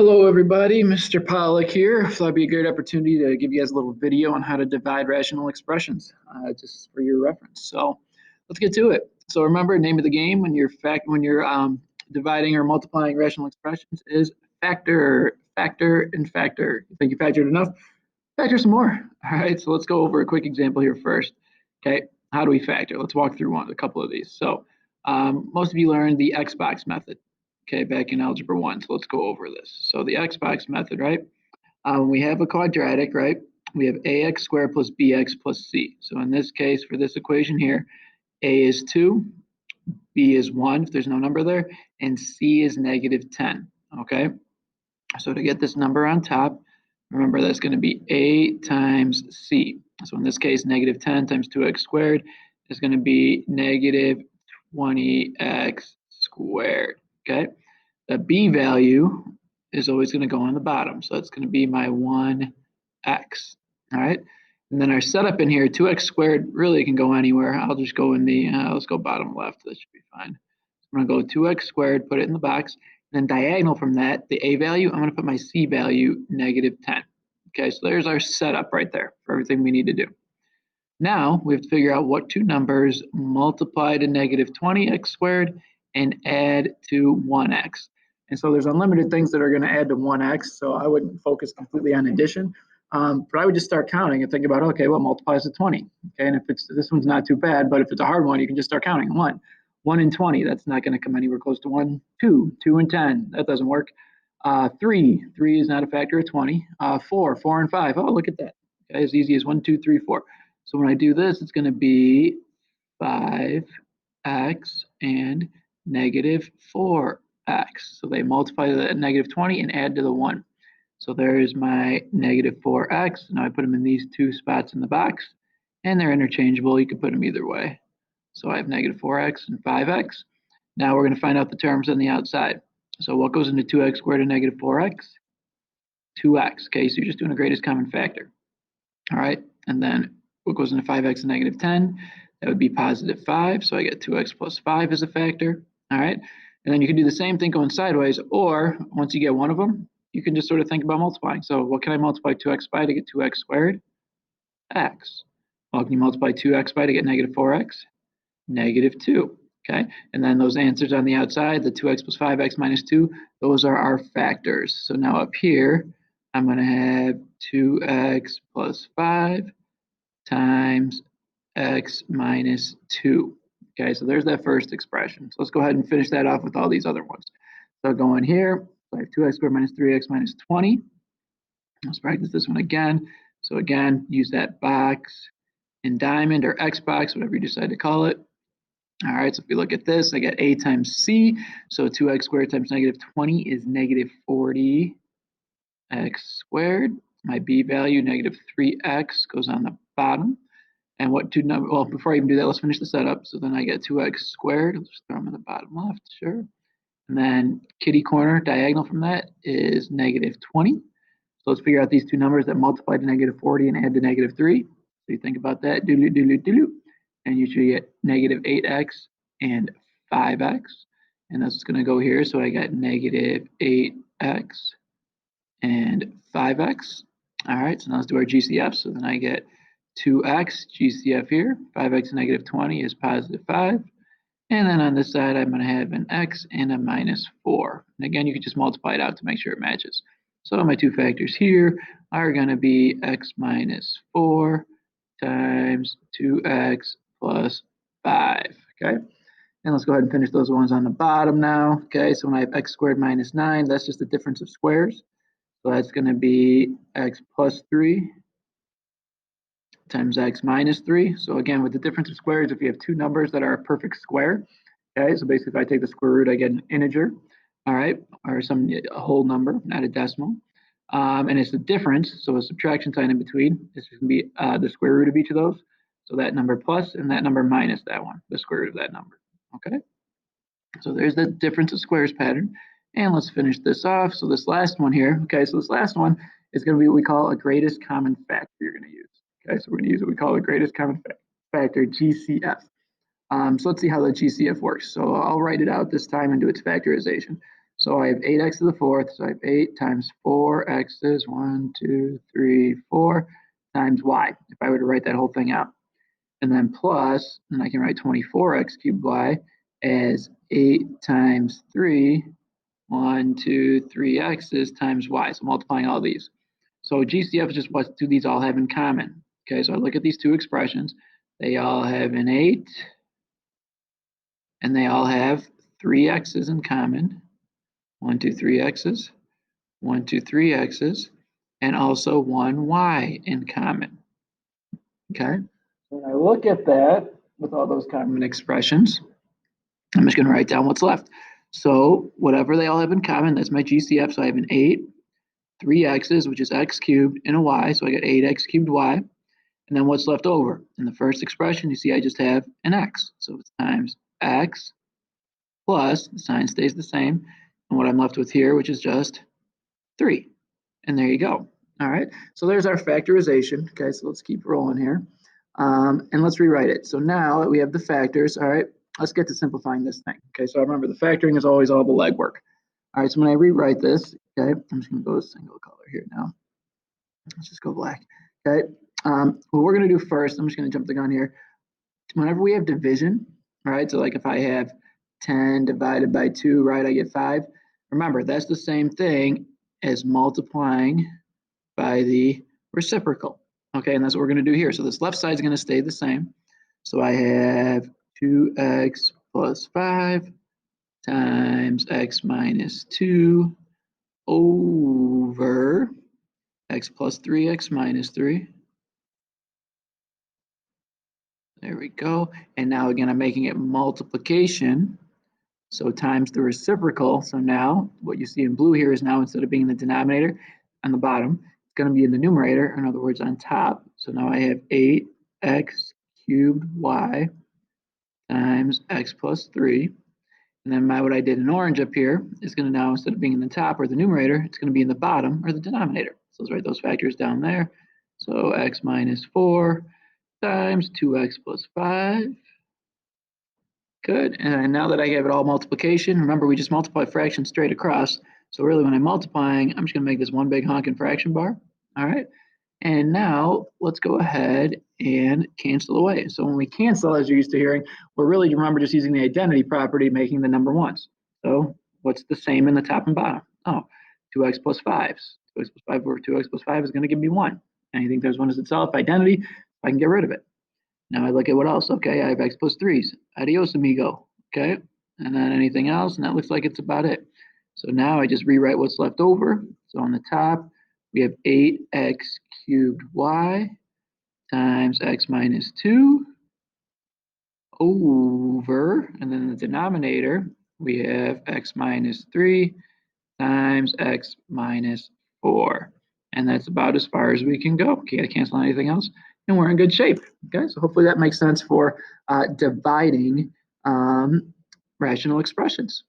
Hello, everybody. Mr. Pollock here. Thought it'd be a great opportunity to give you guys a little video on how to divide rational expressions, just for your reference. So let's get to it. So remember, name of the game when you're dividing or multiplying rational expressions is factor, factor, and factor. You think you factored enough? Factor some more. All right. So let's go over a quick example here first. Okay. How do we factor? Let's walk through a couple of these. So most of you learned the Xbox method. Okay, back in Algebra 1. So let's go over this. So the Xbox method, right? When we have a quadratic, right, we have ax squared plus bx plus c. So in this case, for this equation here, a is 2, b is 1 if there's no number there, and c is -10, okay? So to get this number on top, remember that's going to be a times c. So in this case, -10 times 2x squared is going to be -20x squared, okay? The b value is always going to go on the bottom. So it's going to be my 1x. All right. And then our setup in here, 2x squared really can go anywhere. I'll just go in the, let's go bottom left. That should be fine. So I'm going to go 2x squared, put it in the box. And then diagonal from that, the a value, I'm going to put my c value, -10. Okay, so there's our setup right there for everything we need to do. Now we have to figure out what two numbers multiply to -20x squared and add to 1x. And so there's unlimited things that are going to add to 1x, so I wouldn't focus completely on addition. But I would just start counting and think about, okay, what multiplies to 20? Okay, and if it's this one's not too bad, but if it's a hard one, you can just start counting. 1 and 20, that's not going to come anywhere close to 1. 2 and 10, that doesn't work. 3 is not a factor of 20. 4 and 5, oh, look at that. Okay, as easy as 1, 2, 3, 4. So when I do this, it's going to be 5x and -4x. So they multiply the -20 and add to the 1. So there's my -4x. Now I put them in these two spots in the box, and they're interchangeable. You can put them either way. So I have -4x and 5x. Now we're going to find out the terms on the outside. So what goes into 2x squared and -4x? 2x. Okay, so you're just doing a greatest common factor. All right, and then what goes into 5x and -10? That would be +5. So I get 2x plus 5 as a factor. All right, and then you can do the same thing going sideways, or once you get one of them, you can just sort of think about multiplying. So what can I multiply 2x by to get 2x squared? X. Well, can you multiply 2x by to get -4x? -2. Okay, and then those answers on the outside, the 2x plus 5x minus 2, those are our factors. So now up here, I'm going to have 2x plus 5 times x minus 2. Okay, so there's that first expression. So let's go ahead and finish that off with all these other ones. So going here, so I have 2x squared minus 3x minus 20. Let's practice this one again. So again, use that box in diamond or X box, whatever you decide to call it. All right, so if we look at this, I got a times c. So 2x squared times -20 is -40x squared. My b value, -3x, goes on the bottom. And what two number? Well, before I even do that, let's finish the setup. So then I get 2x squared. Let's just throw them in the bottom left, sure. And then kitty corner diagonal from that is -20. So let's figure out these two numbers that multiply to -40 and add to -3. So you think about that, and you should get -8x and 5x. And that's going to go here. So I got -8x and 5x. All right, so now let's do our GCF. So then I get 2x GCF here. 5x and -20 is +5. And then on this side, I'm going to have an x and a -4. And again, you can just multiply it out to make sure it matches. So my two factors here are going to be x minus 4 times 2x plus 5. Okay, and let's go ahead and finish those ones on the bottom now. Okay, so when I have x squared minus 9, that's just the difference of squares. So that's going to be x plus 3 times x minus 3. So again, with the difference of squares, if you have two numbers that are a perfect square, okay, so basically if I take the square root, I get an integer, all right, or a whole number, not a decimal. And it's the difference, so a subtraction sign in between. This is going to be the square root of each of those. So that number plus and that number minus that one, the square root of that number, okay? So there's the difference of squares pattern. And let's finish this off. So this last one here, okay, so this last one is going to be what we call a greatest common factor you're going to use. Okay, so we're going to use what we call a greatest common factor, GCF. So let's see how the GCF works. So I'll write it out this time and do its factorization. So I have 8x to the fourth, so I have 8 times 4x's, 1, 2, 3, 4, times y, if I were to write that whole thing out. And then plus, and I can write 24x cubed y as 8 times 3, 1, 2, 3x's times y. So multiplying all these. So GCF is just what do these all have in common? Okay, so I look at these two expressions. They all have an 8, and they all have 3x's in common. 1, 2, 3x's, 1, 2, 3x's, and also 1y in common. Okay, when I look at that with all those common expressions, I'm just going to write down what's left. So whatever they all have in common, that's my GCF. So I have an 8, 3x's, which is x cubed, and a y. So I got 8x cubed y. And then what's left over? In the first expression, you see I just have an x. So it's times x plus, the sign stays the same. And what I'm left with here, which is just 3. And there you go. All right. So there's our factorization. Okay, so let's keep rolling here. And let's rewrite it. So now that we have the factors, all right, let's get to simplifying this thing. Okay, so remember the factoring is always all the legwork. All right, so when I rewrite this, okay, I'm just going to go to single color here now. Let's just go black. Okay, what we're going to do first, I'm just going to jump the gun here. Whenever we have division, all right, so like if I have 10 divided by 2, right, I get 5. Remember, that's the same thing as multiplying by the reciprocal. Okay, and that's what we're going to do here. So this left side is going to stay the same. So I have 2x plus 5 times x minus 2 over x plus 3x minus 3. There we go. And now again, I'm making it multiplication. So times the reciprocal. So now what you see in blue here is now instead of being in the denominator on the bottom, it's going to be in the numerator, in other words, on top. So now I have 8x cubed y times x plus 3. And then what I did in orange up here is going to now, instead of being in the top or the numerator, it's going to be in the bottom or the denominator. So let's write those factors down there. So x minus 4 times 2x plus 5. Good. And now that I have it all multiplication, remember we just multiply fractions straight across. So really when I'm multiplying, I'm just going to make this one big honking fraction bar. All right. And now let's go ahead and cancel away. So when we cancel, as you're used to hearing, we're really, remember, just using the identity property, making the number ones. So what's the same in the top and bottom? Oh, 2x plus 5. 2x plus 5 over 2x plus 5 is going to give me 1. And you think there's one as itself, identity, I can get rid of it. Now I look at what else. Okay, I have x plus 3's. Adios, amigo. Okay, and then anything else, and that looks like it's about it. So now I just rewrite what's left over. So on the top, we have 8x cubed y times x minus 2 over, and then in the denominator, we have x minus 3 times x minus 4. And that's about as far as we can go. Can't cancel anything else, and we're in good shape. Okay, so hopefully that makes sense for dividing rational expressions.